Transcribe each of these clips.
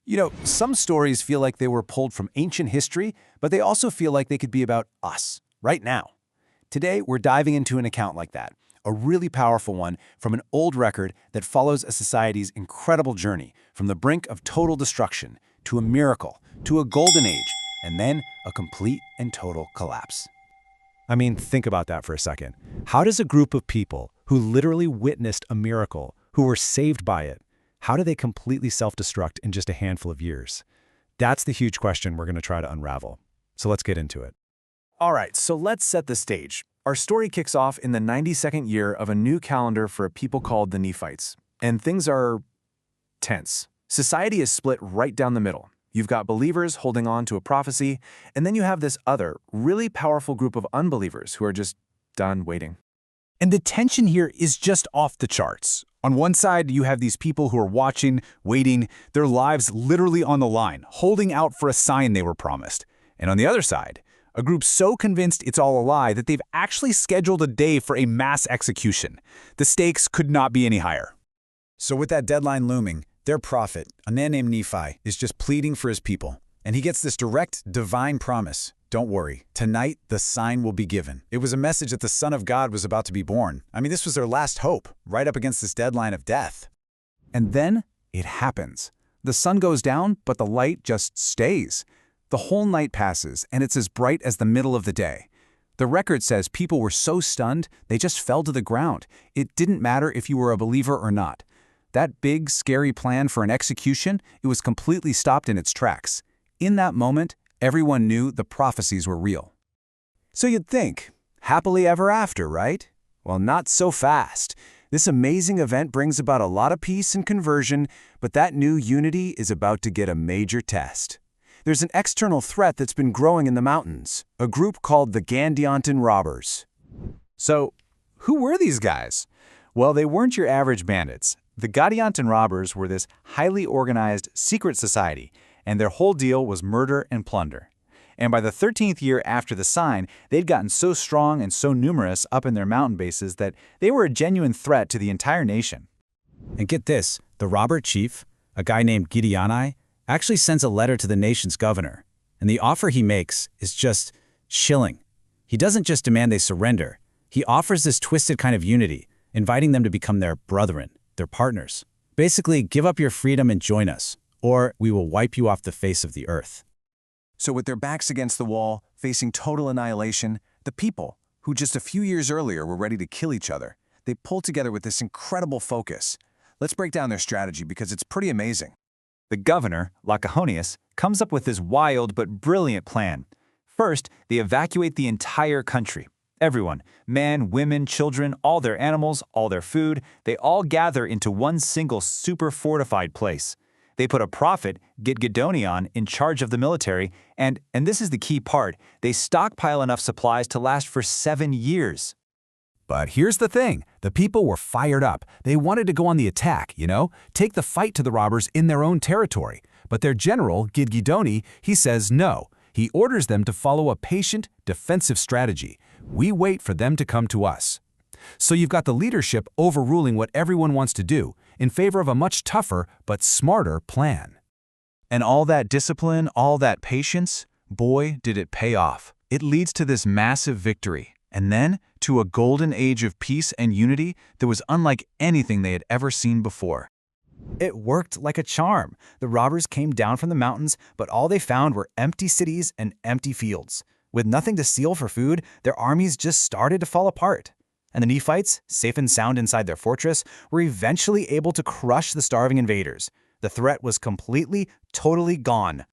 You know, some stories feel like they were pulled from ancient history, but they also feel like they could be about us, right now. Today, we're diving into an account like that, a really powerful one from an old record that follows a society's incredible journey from the brink of total destruction to a miracle, to a golden age, and then a complete and total collapse. I mean, think about that for a second. How does a group of people who literally witnessed a miracle, who were saved by it, how do they completely self-destruct in just a handful of years? That's the huge question we're going to try to unravel. So let's get into it. All right, so let's set the stage. Our story kicks off in the 92nd year of a new calendar for a people called the Nephites. And things are tense. Society is split right down the middle. You've got believers holding on to a prophecy, and then you have this other, really powerful group of unbelievers who are just done waiting. And the tension here is just off the charts. On one side, you have these people who are watching, waiting, their lives literally on the line, holding out for a sign they were promised. And on the other side, a group so convinced it's all a lie that they've actually scheduled a day for a mass execution. The stakes could not be any higher. So with that deadline looming, their prophet, a man named Nephi, is just pleading for his people. And he gets this direct, divine promise. Don't worry, tonight the sign will be given. It was a message that the Son of God was about to be born. I mean, this was their last hope, right up against this deadline of death. And then it happens. The sun goes down, but the light just stays. The whole night passes, and it's as bright as the middle of the day. The record says people were so stunned, they just fell to the ground. It didn't matter if you were a believer or not. That big, scary plan for an execution, it was completely stopped in its tracks. In that moment, everyone knew the prophecies were real. So you'd think, happily ever after, right? Well, not so fast. This amazing event brings about a lot of peace and conversion, but that new unity is about to get a major test. There's an external threat that's been growing in the mountains, a group called the Gadianton robbers. So, who were these guys? Well, they weren't your average bandits. The Gadianton robbers were this highly organized secret society, and their whole deal was murder and plunder. And by the 13th year after the sign, they'd gotten so strong and so numerous up in their mountain bases that they were a genuine threat to the entire nation. And get this, the robber chief, a guy named Giddianhi, actually sends a letter to the nation's governor. And the offer he makes is just chilling. He doesn't just demand they surrender. He offers this twisted kind of unity, inviting them to become their brethren, their partners. Basically, give up your freedom and join us, or we will wipe you off the face of the earth. So with their backs against the wall, facing total annihilation, the people, who just a few years earlier were ready to kill each other, they pulled together with this incredible focus. Let's break down their strategy because it's pretty amazing. The governor, Lachoneus, comes up with this wild but brilliant plan. First, they evacuate the entire country. Everyone, men, women, children, all their animals, all their food, they all gather into one single super fortified place. They put a prophet, Gidgiddoni, in charge of the military, and this is the key part, they stockpile enough supplies to last for 7 years. But here's the thing, the people were fired up. They wanted to go on the attack, take the fight to the robbers in their own territory. But their general, Gidgiddoni, he says no. He orders them to follow a patient, defensive strategy. We wait for them to come to us. So you've got the leadership overruling what everyone wants to do in favor of a much tougher but smarter plan. And all that discipline, all that patience, boy, did it pay off. It leads to this massive victory, and then to a golden age of peace and unity that was unlike anything they had ever seen before. It worked like a charm. The robbers came down from the mountains, but all they found were empty cities and empty fields. With nothing to steal for food, their armies just started to fall apart. And the Nephites, safe and sound inside their fortress, were eventually able to crush the starving invaders. The threat was completely, totally gone.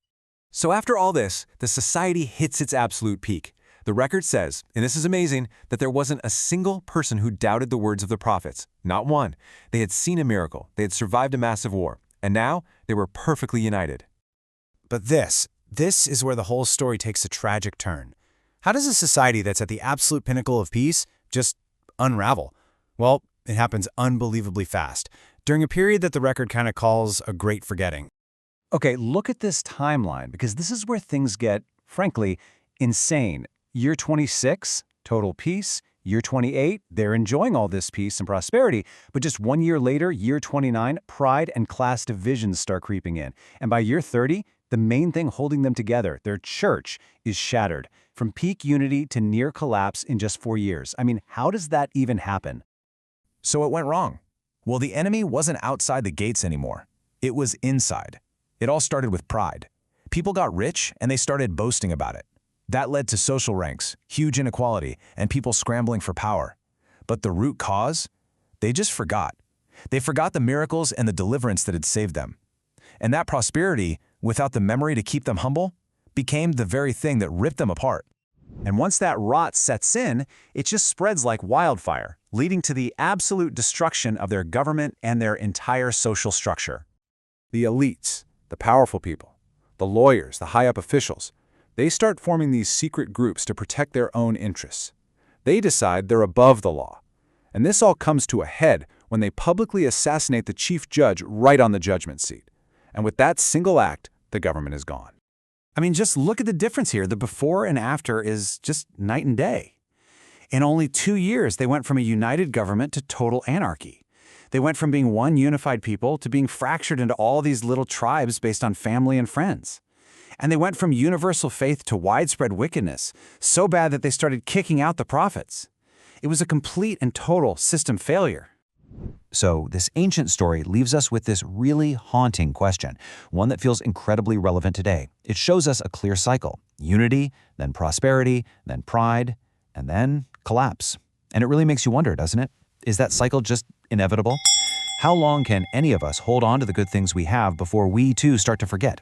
So after all this, the society hits its absolute peak. The record says, and this is amazing, that there wasn't a single person who doubted the words of the prophets. Not one. They had seen a miracle. They had survived a massive war. And now they were perfectly united. But this is where the whole story takes a tragic turn. How does a society that's at the absolute pinnacle of peace just unravel? Well, it happens unbelievably fast, during a period that the record kind of calls a great forgetting. Okay, look at this timeline, because this is where things get, frankly, insane. Year 26, total peace. Year 28, they're enjoying all this peace and prosperity, but just 1 year later, year 29, pride and class divisions start creeping in. And by year 30, the main thing holding them together, their church, is shattered. From peak unity to near collapse in just 4 years. I mean, how does that even happen? So it went wrong. Well, the enemy wasn't outside the gates anymore. It was inside. It all started with pride. People got rich and they started boasting about it. That led to social ranks, huge inequality, and people scrambling for power. But the root cause? They just forgot. They forgot the miracles and the deliverance that had saved them. And that prosperity, without the memory to keep them humble, became the very thing that ripped them apart. And once that rot sets in, it just spreads like wildfire, leading to the absolute destruction of their government and their entire social structure. The elites, the powerful people, the lawyers, the high-up officials, they start forming these secret groups to protect their own interests. They decide they're above the law. And this all comes to a head when they publicly assassinate the chief judge right on the judgment seat. And with that single act, the government is gone. I mean, just look at the difference here. The before and after is just night and day. In only 2 years, they went from a united government to total anarchy. They went from being one unified people to being fractured into all these little tribes based on family and friends. And they went from universal faith to widespread wickedness, so bad that they started kicking out the prophets. It was a complete and total system failure. So this ancient story leaves us with this really haunting question, one that feels incredibly relevant today. It shows us a clear cycle: unity, then prosperity, then pride, and then collapse. And it really makes you wonder, doesn't it? Is that cycle just inevitable? How long can any of us hold on to the good things we have before we too start to forget?